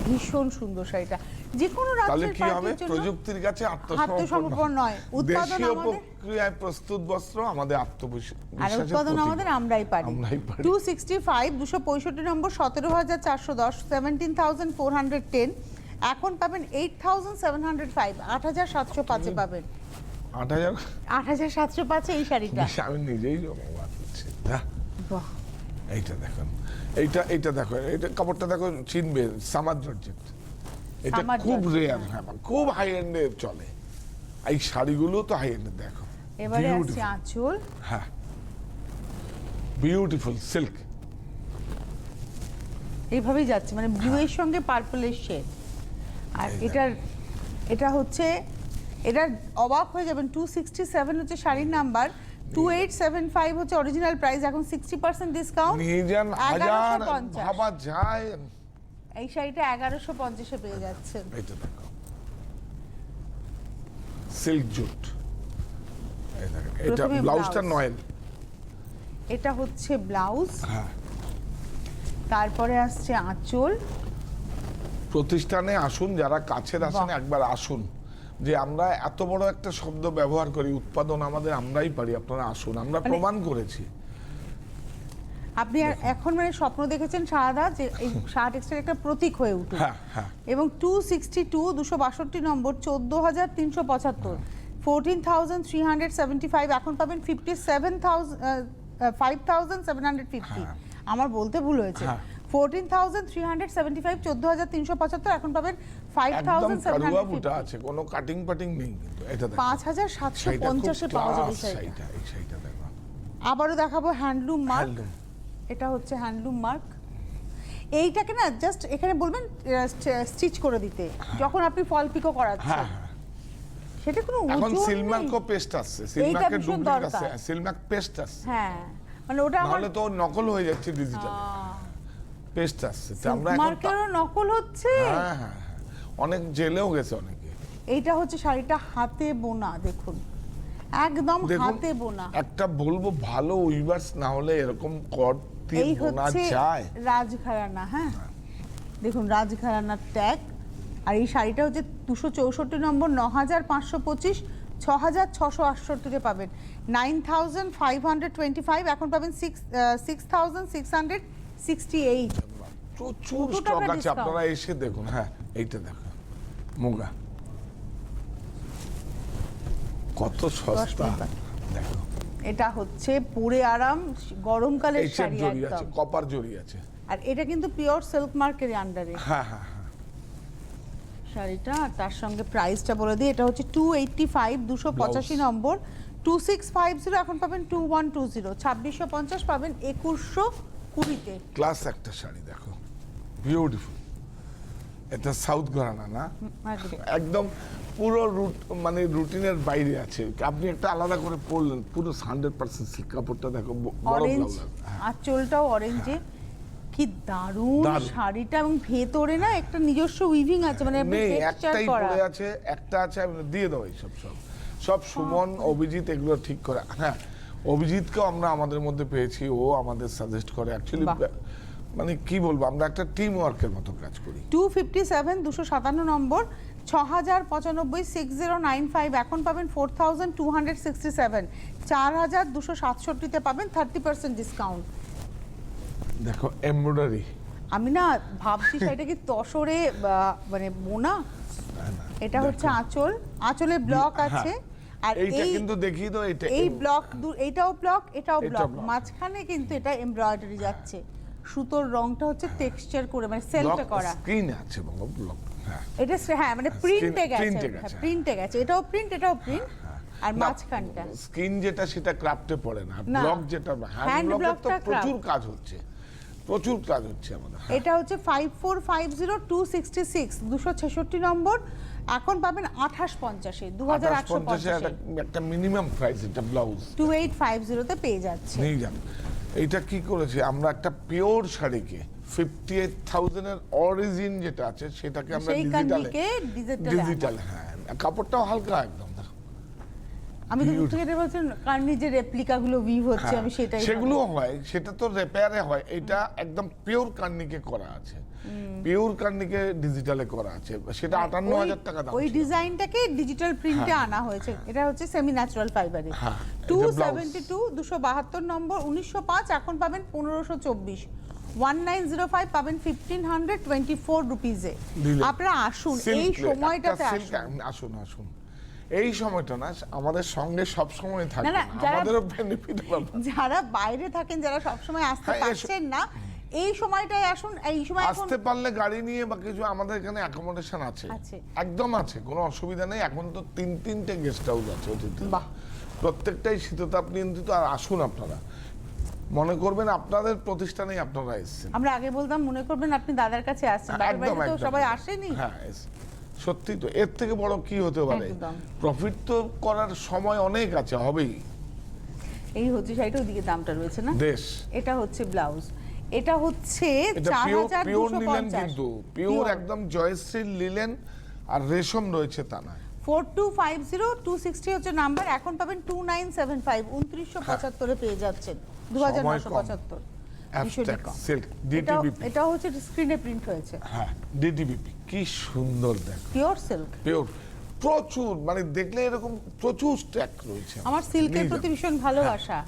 S2: ভীষণ সুন্দর শাড়িটা, যে কোনো
S3: তাহলে
S2: রাজ্যের
S3: কি হবে,
S2: পার্টির জন্য
S3: প্রযুক্তির কাছে
S2: আত্মসমর্পণ
S3: আত্মসমর্পণ
S2: নয়, উৎপাদন
S3: দেশীয়
S2: আমাদের,
S3: প্রক্রিয়ায় প্রস্তুত বস্ত্র আমাদের
S2: আর
S3: আত্মবিশ্বাসের
S2: উৎপাদন
S3: প্রতীক।
S2: আমাদের আমরাই পারি।
S3: আমরাই পারি।
S2: 265 265 নম্বর 17,410 17,410, এখন পাবেন 8,705 8,705 পাবেন
S3: 8,000
S2: 8,705 এই শাড়িটা।
S3: আমি নিজেই অবাক হচ্ছি। হ্যাঁ
S2: বাহ,
S3: এইটা দেখুন, এইটা দেখো, এটা কাপড়টা দেখো, চিনবে, সামার জর্জেট। এটা
S2: সামার
S3: খুব
S2: জর্জেট,
S3: রেয়ার, হ্যাঁ খুব হাই এন্ডে চলে। এই শাড়িগুলো তো হাই এন্ডে দেখো।
S2: এবারে আসছে
S3: Beautiful।
S2: আঁচল,
S3: হ্যাঁ বিউটিফুল সিল্ক।
S2: এইভাবেই যাচ্ছে, মানে ব্লু এর সঙ্গে পার্পলের শেড। আর
S3: এই
S2: এটা হচ্ছে, এটা অবাক হয়ে যাবেন, 267 হচ্ছে শাড়ির নাম্বার, 2875 হচ্ছে অরিজিনাল প্রাইস, এখন 60% ডিসকাউন্ট
S3: নিয়ে যান, হাজার
S2: 1150।
S3: ভাবা যায়।
S2: এই শাড়িটা 1150 এ পেয়ে যাচ্ছেন।
S3: এইটা দেখো সিল্ক জুট। এই দেখেন, এটা
S2: প্রথমে
S3: ব্লাউজটা
S2: ব্লাউজ।
S3: নয়েল।
S2: এটা হচ্ছে ব্লাউজ,
S3: হ্যাঁ
S2: তারপরে আসছে আঁচল।
S3: প্রতিষ্ঠানে আসুন, যারা কাছের আসেন
S2: বাহ।
S3: একবার আসুন, যে আমরা এত বড় একটা শব্দ ব্যবহার করি, উৎপাদন আমাদের আমরাই পারি, আপনারা আসুন, আমরা প্রমাণ করেছি।
S2: আপনি এখন মানে স্বপ্ন দেখেছেন সারাদা, যে এই শার্ট টেক্সটাইল একটা প্রতীক হয়ে উঠুক।
S3: হ্যাঁ হ্যাঁ
S2: এবং 262 262 নম্বর 14,375 14,375, এখন পাবেন 57,750। আমার বলতে ভুল হয়েছে,
S3: হ্যাঁ।
S2: 14,375 14,375, এখন পাবেন
S3: একদম কারুয়া বুটা
S2: 5,750।
S3: আছে, কোনো কাটিং পাটিং নেই, কিন্তু এটা দেখো
S2: 5,750 এ পাওয়া যাবে শাড়িটা।
S3: শাড়িটা, এই শাড়িটা দেখো,
S2: আবারও দেখাবো হ্যান্ডলুম মার্ক।
S3: হ্যান্ডলুম।
S2: এটা হচ্ছে হ্যান্ডলুম মার্ক। এইটাকে না জাস্ট এখানে বলবেন স্টিচ করে দিতে, যখন আপনি ফল পিকো করাচ্ছেন।
S3: হ্যাঁ হ্যাঁ।
S2: সেটা কোনো
S3: এখন
S2: ওজন
S3: সিলমার্কও
S2: নেই।
S3: পেস্ট আসছে, সিলমার্কের
S2: ভীষণ
S3: ডুপ্লিকেট
S2: দরকার।
S3: আছে, সিলমার্ক পেস্ট আসছে।
S2: হ্যাঁ, মানে ওটা আমার
S3: নাহলে তো নকল হয়ে যাচ্ছে ডিজিটাল। পেস্ট আসছে, তো আমরা এখন
S2: মার্কেরও নকল হচ্ছে।
S3: হ্যাঁ হ্যাঁ হ্যাঁ, অনেক জেলেও গেছে অনেকে।
S2: এইটা হচ্ছে শাড়িটা হাতে বোনা, দেখুন একদম
S3: দেখুন,
S2: হাতে বোনা।
S3: একটা বলবো, ভালো উইভার্স না হলে এরকম কট দিয়ে
S2: এই
S3: বোনা
S2: হচ্ছে
S3: যায়?
S2: রাজঘরানা। হ্যাঁ দেখুন, রাজঘরানার ট্যাগ। আর এই শাড়িটা হচ্ছে 264 নম্বর 9,525 6,668 পাবেন। 9,525 এখন পাবেন 6,668।
S3: প্রচুর
S2: কত
S3: স্টক
S2: টাকা
S3: আছে,
S2: discount?
S3: আপনারা এসে দেখুন। হ্যাঁ, এইটা দেখুন, মুগা কত সস্তা দেখো।
S2: এটা হচ্ছে পরে আরাম, গরমকালের
S3: এইচের
S2: শাড়ি
S3: জড়ি আছে,
S2: একদম।
S3: কপার জড়ি আছে।
S2: আর এটা কিন্তু পিওর সিল্ক মার্কের আন্ডারে
S3: হ্যাঁ হ্যাঁ হ্যাঁ,
S2: শাড়িটা। আর তার সঙ্গে প্রাইসটা বলে দিই, এটা হচ্ছে 285, 285 নম্বর, 2650 এখন পাবেন 2120, 2650 পাবেন 2120-তে।
S3: ক্লাস একটা শাড়ি দেখো, বিউটিফুল। এটা সাউথ ঘরানা না, একদম পুরো মানে রুটিনের বাইরে আছে। আপনি একটা আলাদা করে পরলেন, পুরো 100% সিল্ক কাপড়টা দেখো, বড়
S2: অরেঞ্জ
S3: ব্লাউজ।
S2: আঁচলটাও অরেঞ্জে, কি দারুণ
S3: দারুণ।
S2: শাড়িটা। এবং ভেতরে না একটা নিজস্ব উইভিং আছে, মানে
S3: নেই,
S2: টেক্সচার
S3: একটাই
S2: করা।
S3: পড়ে আছে, একটা আছে, আমি দিয়ে দাও এইসব সব সুমন, অভিজিৎ এগুলো ঠিক করে। হ্যাঁ, অভিজিৎকেও আমরা আমাদের মধ্যে পেয়েছি, ও আমাদের সাজেস্ট করে। অ্যাকচুয়ালি মানে কি বলবো, আমরা একটা টিম ওয়ার্কের মতো কাজ করি।
S2: 257, 257 নম্বর, 6,095, 6095 এখন পাবেন 4,267, 4,267-তে পাবেন 30% ডিসকাউন্ট।
S3: দেখো এমব্রয়ডারি,
S2: আমি না ভাবছি সেটা কি তসরে মানে বোনা। এটা হচ্ছে আঁচল, আঁচলের ব্লক আছে। আর
S3: এইটা
S2: এই
S3: কিন্তু দেখিয়ে দাও,
S2: এই ব্লক, এটাও ব্লক, এটাও
S3: এটা
S2: ব্লক,
S3: block।
S2: মাঝখানে কিন্তু এটা এমব্রয়ডারি যাচ্ছে। সুতোর রংটা হচ্ছে টেক্সচার করে, মানে সেলফটা করা।
S3: স্ক্রিন আছে বাবা, ব্লক। হ্যাঁ,
S2: এটা হ্যাঁ মানে প্রিন্টে গেছে,
S3: প্রিন্টে গেছে।
S2: প্রিন্টে গেছে, এটাও প্রিন্ট, এটাও প্রিন্ট। আর মাঝখানটা
S3: স্ক্রিন যেটা সেটা ক্রাফটে পড়ে না,
S2: না।
S3: ব্লক যেটা হ্যান্ড
S2: Hand
S3: ব্লকের তো
S2: blockটা
S3: প্রচুর
S2: craft।
S3: কাজ হচ্ছে, প্রচুর কাজ হচ্ছে আমাদের। হ্যাঁ।
S2: এটা হচ্ছে 5450, 266, 266 নম্বর এখন পাবেন 2850-এ, 2850
S3: একটা মিনিমাম প্রাইস, এটা ব্লাউজ
S2: 2850-তে পেয়ে যাচ্ছে।
S3: নিয়ে যান। এইটা কি করেছে, আমরা একটা পিওর শাড়িকে 58,000 এর অরিজিন যেটা আছে সেটাকে আমরা
S2: সেই কান্ডিকে
S3: ডিজিটাল। হ্যাঁ, কাপড়টাও হালকা একদম।
S2: আমি তো দূর থেকে এটা বলছেন কার্নি যে রেপ্লিকা গুলো উইভ হচ্ছে, আমি সেটাই
S3: সেগুলো হয়, সেটা তো রিপেয়ারে হয়। এটা একদম পিওর কার্নিকে করা আছে, পিওর কার্নিকে ডিজিটালে করা আছে, সেটা 58,000 টাকা দাম।
S2: ওই
S3: ছিল।
S2: ডিজাইনটাকে ডিজিটাল প্রিন্টে আনা হয়েছে। এটা হচ্ছে সেমি ন্যাচারাল ফাইবারে।
S3: হ্যাঁ,
S2: 272, 272 নম্বর, 1905 এখন পাবেন 1524, 1905 পাবেন 1524 রুপিজে।
S3: দিলে।
S2: আপনারা আসুন,
S3: Silk
S2: এই
S3: plate,
S2: সময়টাতে
S3: একটা silk,
S2: আসুন।
S3: আসুন। এই সময়টা না আমাদের সঙ্গে সব সময় থাকে
S2: না,
S3: না,
S2: যারা-
S3: আমাদেরও বেনিফিট পাবে।
S2: যারা বাইরে থাকেন, যারা সব সময় আসতে
S3: হ্যাঁ,
S2: পারছেন না, এই সময়টায় আসুন। এই সময় এখন
S3: আসতে পারলে গাড়ি নিয়ে বা কিছু, আমাদের এখানে অ্যাকোমোডেশন আছে,
S2: আছে।
S3: একদম আছে, কোনো অসুবিধা নেই। এখন তো তিনটে গেস্ট হাউস আছে অতিথি,
S2: বাহ।
S3: প্রত্যেকটাই শীততাপ নিয়ন্ত্রিত। আর আসুন, আপনারা মনে করবেন আপনাদের প্রতিষ্ঠানেই আপনারা এসেছেন।
S2: আমরা আগে বলতাম মনে করবেন আপনি দাদার কাছে আসছেন, বাপের
S3: একদম
S2: বাড়িতে তো
S3: একদম।
S2: সবাই আসেনি।
S3: হ্যাঁ, সত্যি তো, এর থেকে বড় কি হতে পারে?
S2: একদম।
S3: প্রফিট তো করার সময় অনেক আছে, হবেই।
S2: এই হচ্ছে শাড়িটা, ওদিকে দামটা রয়েছে না।
S3: দেশ,
S2: এটা হচ্ছে ব্লাউজ, এটা হচ্ছে
S3: এটা পিওর নিলেন,
S2: 4,250,
S3: কিন্তু পিওর একদম জয়শ্রীর লিলেন, আর রেশম রয়েছে তা নয়।
S2: 4250, 260 হচ্ছে নাম্বার, এখন পাবেন 2975, 2975-এ পেয়ে যাচ্ছেন, 2975। ভীষণই কম।
S3: সিল্ক ডিটিবিপি,
S2: এটা হচ্ছে স্ক্রিনে প্রিন্ট হয়েছে,
S3: হ্যাঁ ডিটিবিপি, কি সুন্দর দেখ,
S2: পিওর সিল্ক।
S3: পিওর। প্রচুর, মানে দেখলে এরকম প্রচুর স্ট্যাক রয়েছে।
S2: আমার সিল্কের
S3: নিয়ে
S2: প্রতি
S3: যান।
S2: ভীষণ ভালোবাসা।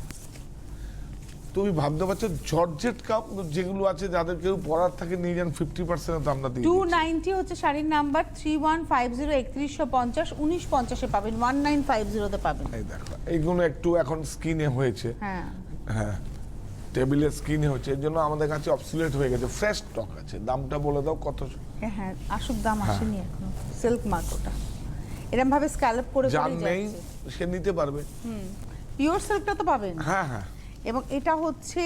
S3: তুমি ভাবতে পারছো, জর্জেট কাপ যেগুলো আছে, যাদের কেউ পরার থাকে, নিয়ে যান, 50% আমরা দিই।
S2: 290 হচ্ছে শাড়ির নাম্বার, 3150, 3150, 1950-এ পাবেন, 1950-তে পাবেন।
S3: এই দেখো, এইগুলো একটু এখন স্কিনে হয়েছে।
S2: হ্যাঁ,
S3: হ্যাঁ, টেবিলে স্কিনে হচ্ছে, এর জন্য আমাদের কাছে অবসলিউট হয়ে গেছে। ফ্রেশ স্টক আছে, দামটা বলে দাও কত?
S2: হ্যাঁ, আসুক, দাম আসেনি এখনো। সিল্ক মার্ক ওটা, এরকম ভাবে স্ক্যালপ করে
S3: যার
S2: করেই
S3: নেই
S2: যাচ্ছে।
S3: সে নিতে পারবে।
S2: পিওর সিল্কটা তো পাবেন।
S3: হ্যাঁ হ্যাঁ,
S2: এবং এটা হচ্ছে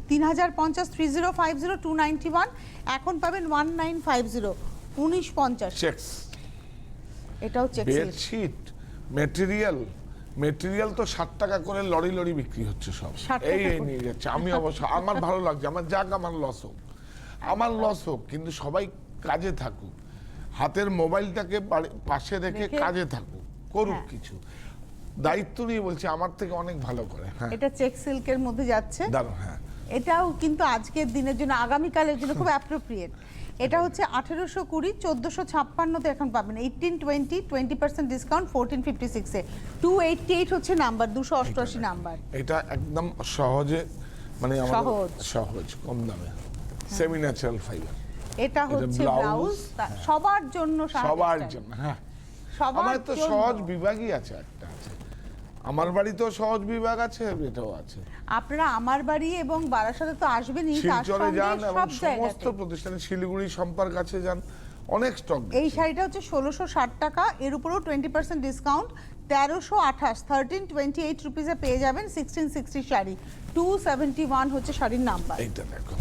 S2: 3050, 3050, 291 এখন পাবেন 1950, 1950।
S3: চেকস,
S2: এটাও চেক সিল্ক।
S3: বেডশিট, মেটেরিয়াল তো 60 টাকা করে লরি বিক্রি হচ্ছে সব।
S2: 60 টাকা
S3: এই
S2: করে।
S3: নিয়ে যাচ্ছে। আমি অবশ্য, আমার ভালো লাগছে, আমার যাক, আমার লস হোক, কিন্তু সবাই কাজে থাকুক, হাতের মোবাইলটাকে পাশে রেখে কাজে থাকুক, করুক
S2: হ্যাঁ।
S3: কিছু। দায়িত্ব নিয়ে বলছি, আমার থেকে অনেক ভালো করে। হ্যাঁ,
S2: এটা চেক সিল্কের মধ্যে যাচ্ছে।
S3: দারুণ। হ্যাঁ,
S2: এটাও কিন্তু আজকের দিনের জন্য, আগামীকালের জন্য খুব অ্যাপ্রোপ্রিয়েট। এটা হচ্ছে 1820, 1456 এখন পাবেন, 1820 20% ডিসকাউন্ট 1456 এ। 288 হচ্ছে নাম্বার, 288 নাম্বার।
S3: এটা একদম সহজে মানে আমাদের
S2: সহজ।
S3: সহজ কম দামে সেমি ন্যাচারাল ফাইবার।
S2: এটা হচ্ছে
S3: ব্লাউজ,
S2: ব্লাউজ, সবার জন্য,
S3: সবার জন্য। হ্যাঁ,
S2: সবার
S3: আমার তো
S2: জন্য।
S3: সহজ বিভাগই আছে, একটা আছে আমার বাড়িতেও সহজ বিভাগ আছে, এটাও আছে।
S2: আপনারা আমার বাড়ি এবং বারাসাতে তো আসবেনই, তার
S3: শিলচরে
S2: সঙ্গে
S3: যান এবং
S2: সব
S3: সমস্ত
S2: জায়গাতে।
S3: প্রতিষ্ঠানে, শিলিগুড়ি সম্পর্ক কাছে যান, অনেক স্টক।
S2: এই শাড়িটা হচ্ছে 1660 টাকা, এর উপরেও 20% ডিসকাউন্ট, 1328 1328 রুপিসে পেয়ে যাবেন 1660 শাড়ি। 271 হচ্ছে শাড়ির নাম্বার।
S3: এইটা দেখো,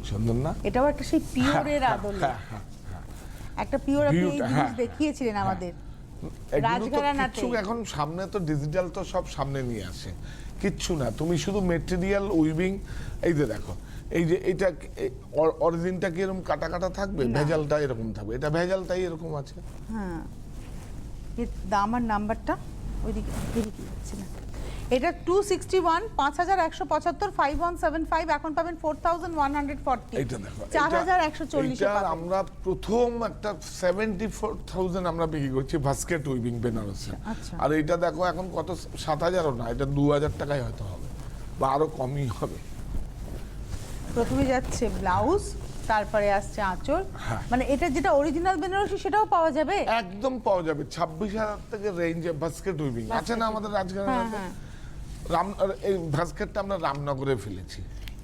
S3: সুন্দর না?
S2: এটাও একটা সেই পিওরের আদলে,
S3: হ্যাঁ, হ্যাঁ, হ্যাঁ।
S2: একটা পিওর, আপনি এই
S3: Beauty,
S2: জিনিস
S3: হ্যাঁ,
S2: দেখিয়েছিলেন আমাদের
S3: এগুলো তো
S2: রাজঘরানাতে।
S3: কিচ্ছু এখন সামনে তো ডিজিটাল তো সব সামনে নিয়ে আসে, কিচ্ছু না, তুমি শুধু মেটেরিয়াল উইভিং। এই যে দেখো, এই যে এটা অরিজিনটা কি এরকম কাটা কাটা থাকবে, ভেজালটা এরকম থাকবে, এটা ভেজালটাই এরকম আছে।
S2: হ্যাঁ, এর দাম আর নাম্বারটা ওইদিকে এদিকে যাচ্ছে না। এটা 261, 5175, 5175, এখন পাবেন 4140,
S3: এইটা দেখো,
S2: 4140
S3: এটা আমরা প্রথম একটা 74,000 আমরা বিক্রি করছি বাস্কেট উইভিং বেনারসে।
S2: আচ্ছা।
S3: আর এটা দেখো এখন কত, 7,000ও না, এটা 2,000 টাকায় হয়তো হবে, বা আরো কমই হবে।
S2: প্রথমে যাচ্ছে ব্লাউজ, তারপরে আসছে আঁচল।
S3: হ্যাঁ।
S2: মানে এটা যেটা অরিজিনাল বেনারসি সেটাও পাওয়া যাবে
S3: একদম পাওয়া যাবে 26,000 থেকে রেঞ্জে বাস্কেট উইভিং আছে না আমাদের রাজঘাটে।
S2: হ্যাঁ।
S3: এই বাস্কেটটা আমরা রামনগরে ফেলেছি।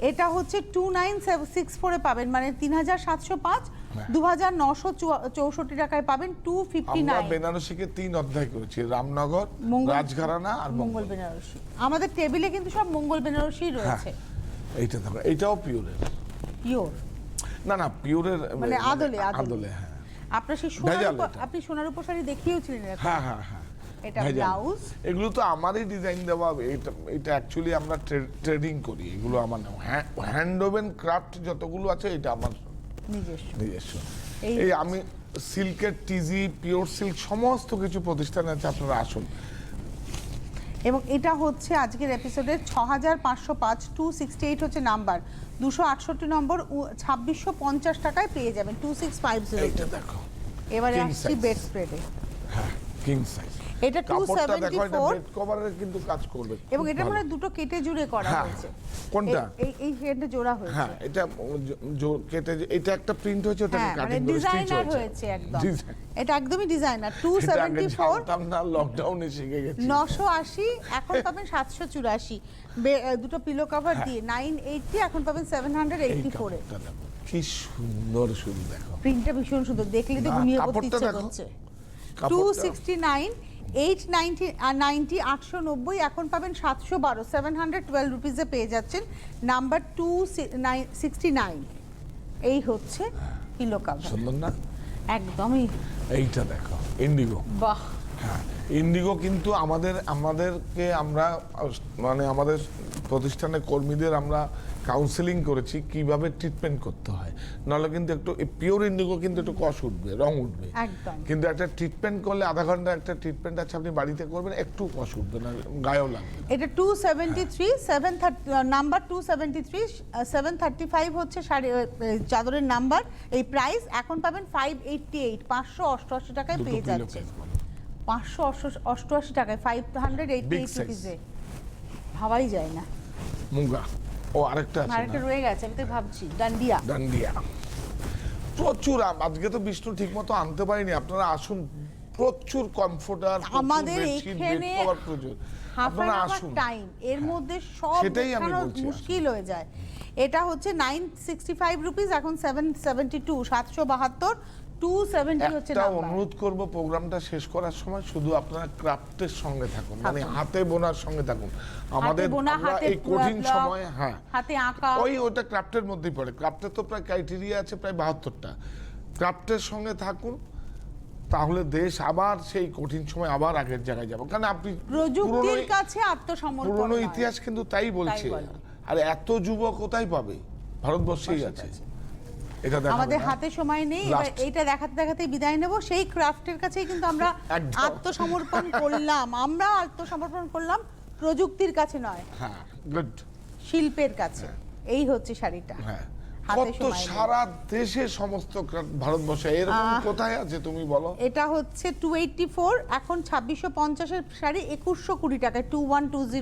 S2: এটা হচ্ছে 2964 এ পাবেন, মানে 3705,
S3: হ্যাঁ।
S2: 2964 টাকায় পাবেন,
S3: আমরা
S2: 259।
S3: বেনারসিকে 3 অধ্যায় করেছি, রামনগর, রাজঘরানা আর
S2: মঙ্গল বেনারসি। আমাদের টেবিলে কিন্তু সব মঙ্গল বেনারসি রয়েছে।
S3: এইটা দেখো, এইটাও পিওরের।
S2: পিওর
S3: না পিওরের
S2: মানে আদলে,
S3: আদলে, হ্যাঁ।
S2: আপনার সেই সোনার
S3: ভেজাল
S2: উপর,
S3: এটা।
S2: আপনি সোনার উপর শাড়ি দেখিয়েছিলেন এরকম।
S3: হ্যাঁ হ্যাঁ হ্যাঁ,
S2: এটা
S3: ভেজাল।
S2: ব্লাউজ,
S3: এগুলো তো আমারই ডিজাইন দেওয়া, এটা অ্যাকচুয়ালি আমরা ট্রেডিং করি, এগুলো আমার হ্যান্ড ওভেন ক্রাফট যতগুলো আছে এটা আমার নিজস্ব। এই আমি সিল্কের টিজি, পিওর সিল্ক সমস্ত কিছু প্রতিষ্ঠান আছে, আপনারা আসুন।
S2: এবং এটা হচ্ছে আজকের এপিসোডের 6505, 268 হচ্ছে নাম্বার, 268 নম্বর, 2650 টাকায় পেয়ে যাবেন, 2650।
S3: এইটা দেখো,
S2: এবারে
S3: King
S2: আসছি
S3: size।
S2: বেড স্প্রেডে।
S3: হ্যাঁ, কিং সাইজ।
S2: এটা
S3: কাপড়টা দেখো, এটা
S2: 274,
S3: বেড কভারের কিন্তু কাজ করবে
S2: এবং
S3: খুব
S2: এটা
S3: ভালো।
S2: মানে দুটো কেটে জুড়ে করা
S3: হ্যাঁ,
S2: হয়েছে।
S3: কোনটা?
S2: এই হেডে জোড়া হয়েছে।
S3: হ্যাঁ, এটা কেটে এটা একটা প্রিন্ট হয়েছে, ওটাকে
S2: হ্যাঁ, মানে
S3: কাটিং করে স্টিচ
S2: ডিজাইনার
S3: হয়েছে
S2: হয়েছে একদম।
S3: ডিজাইন।
S2: এটা একদমই ডিজাইনার।
S3: এটা আগে
S2: 274,
S3: জানতাম না, লকডাউনে শিখে গেছি।
S2: 980, এখন পাবেন 784। দুটো পিলো কভার দিয়ে 980, এখন পাবেন
S3: এই
S2: 784 এ।
S3: কাপড়টা দেখো, কি সুন্দর, শুধু দেখো
S2: প্রিন্টটা ভীষণ সুন্দর, দেখলে তো
S3: না,
S2: ঘুমিয়ে পড়তে
S3: কাপড়টা
S2: ইচ্ছে
S3: দেখো।
S2: করছে।
S3: কাপড়টা
S2: 269, 890 আর 90, 890, এখন পাবেন 712, 712 রুপিসে পেয়ে যাচ্ছেন। নাম্বার 269, এই হচ্ছে পিলো কভার,
S3: সুন্দর না?
S2: একদমই।
S3: এইটা দেখো, ইন্ডিগো।
S2: বাহ,
S3: হ্যাঁ, ইন্ডিগো কিন্তু আমাদেরকে আমরা মানে আমাদের প্রতিষ্ঠানের কর্মীদের আমরা কাউন্সেলিং করেছি কিভাবে ট্রিটমেন্ট করতে হয়, নাহলে কিন্তু একটু পিওর ইন্ডিগো কিন্তু একটু কষ উঠবে, রং উঠবে
S2: একদম।
S3: কিন্তু একটা ট্রিটমেন্ট করলে আধা ঘন্টা একটা ট্রিটমেন্ট আছে, আপনি বাড়িতে করবেন, একটু কষ উঠবে না, গায়েও লাগবে।
S2: এটা 273, 730 নাম্বার, 273, 735 হচ্ছে শাড়ি চাদরের নাম্বার। এই প্রাইস এখন পাবেন 588, 588 টাকায় পেয়ে যাচ্ছেন। 588 টাকায় 588 রুপিসে, ভাবাই যায় না।
S3: মুগা, ও আরেকটা আছে
S2: আরেকটা
S3: না?
S2: রয়ে গেছে, আমি তো ভাবছি ডান্ডিয়া।
S3: ডান্ডিয়া প্রচুর, আজকে তো বিষ্ণু ঠিক মতো আনতে পারিনি, আপনারা আসুন, প্রচুর কমফোর্টার,
S2: আমাদের এখানে হাফ
S3: আপনারা
S2: অ্যান আওয়ার
S3: আসুন।
S2: টাইম, এর মধ্যে সব
S3: সেটাই আমি
S2: দেখানো
S3: বলছি,
S2: মুশকিল হয়ে যায়। এটা হচ্ছে 965 রুপিস, এখন 772, 772, 270 হচ্ছে
S3: একটা
S2: নাম্বার।
S3: অনুরোধ করব, প্রোগ্রামটা শেষ করার সময় শুধু আপনারা ক্রাফটের সঙ্গে থাকুন, মানে হাতে বোনার সঙ্গে থাকুন। আমাদের
S2: বোনা,
S3: আমরা
S2: হাতে
S3: এই কঠিন
S2: ব্লক,
S3: সময়, হ্যাঁ,
S2: হাতে আঁকা,
S3: ওটা ক্রাফটের মধ্যেই পড়ে। ক্রাফটের তো প্রায় ক্রাইটেরিয়া আছে প্রায় 72টা। ক্রাফটের সঙ্গে থাকুন, তাহলে দেশ আবার সেই কঠিন সময় আবার আগের জায়গায় যাবো। কারণ আপনি
S2: প্রযুক্তির কাছে আত্মসমর্পণ
S3: পুরনো
S2: নয়।
S3: ইতিহাস কিন্তু তাই বলছে,
S2: বলে।
S3: আর এত যুবক কোথায় পাবে, ভারতবর্ষেই আছে। এটা দেখাবে
S2: আমাদের
S3: না?
S2: হাতে সময় নেই, এবার
S3: Last.
S2: এইটা দেখাতে দেখাতে বিদায় নেব। সেই ক্রাফটের কাছেই কিন্তু আমরা
S3: একদম।
S2: আত্মসমর্পণ করলাম, আমরা আত্মসমর্পণ করলাম, প্রযুক্তির কাছে নয়,
S3: হ্যাঁ, গুড।
S2: শিল্পের কাছে। এই হচ্ছে শাড়িটা।
S3: হ্যাঁ,
S2: হাতে
S3: কত
S2: সময় নেই।
S3: সারা দেশে সমস্ত ভারতবর্ষে এরকম কোথায় আছে তুমি বলো?
S2: এটা হচ্ছে 284, এখন 2650 এর শাড়ি 2120 টাকায় 2120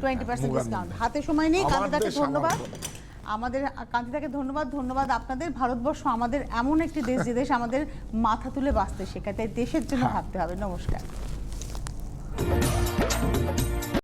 S2: 20% ডিসকাউন্ট। হাতে সময় নেই। কান্তিদাকে ধন্যবাদ, আমাদের কান্তিদাকে ধন্যবাদ আপনাদের। ভারতবর্ষ আমাদের এমন একটি দেশ যে দেশ আমাদের মাথা তুলে বাঁচতে শেখায়, তাই দেশের জন্য ভাবতে হবে। নমস্কার।